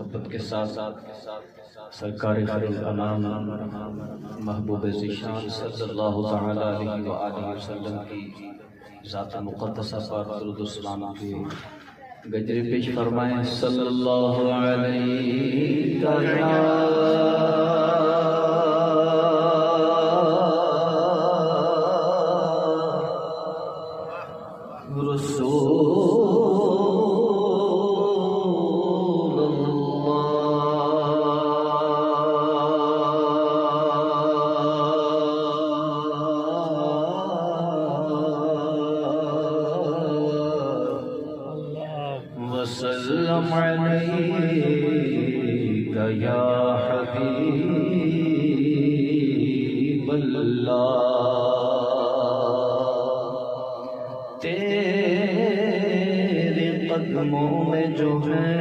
محبت کے ساتھ سرکار خیر الانام محبوب ذیشان صلی اللہ تعالی علیہ وآلہ وسلم کی ذات مقدسہ پر درود و سلام کی گجر پیش فرمائیں صلی اللہ علیہ وسلم علیک یا حبیب اللہ تیرے قدموں میں جو ہے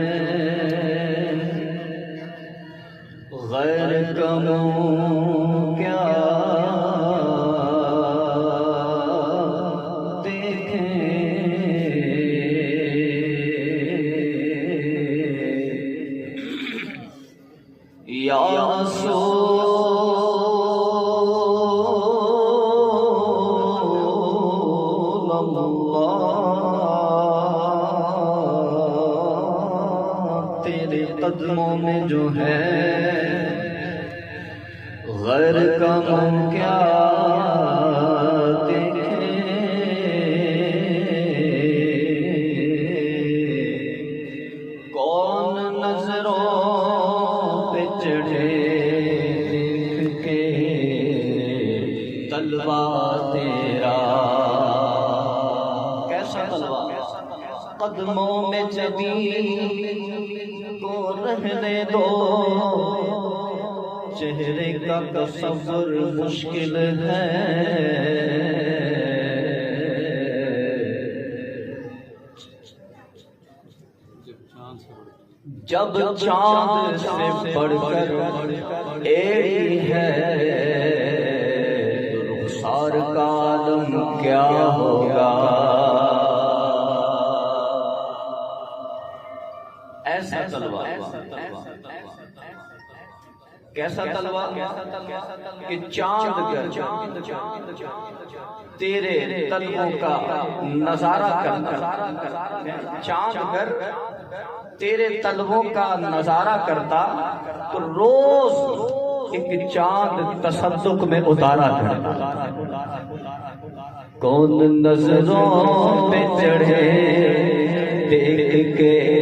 غیر کموں کیا یا رسول اللہ تیرے قدموں میں جو ہے غیر کا من کیا طلبہ تیرا کیسا طلبہ قدموں میں جبی کو رہنے دو چہرے کا تصور مشکل ہے جب چاند سے بڑھ کر ایڑی ہے رخسار کا عالم کیا ہوگا ایسا طلبہ کیسا طلبہ کہ چاند گر تیرے طلبوں کا نظارہ کرتا چاند گر تیرے طلبوں کا نظارہ کرتا تو روز ایک چاند تصدق میں اتارا کرتا کون نظروں پہ چڑھے دیکھ کے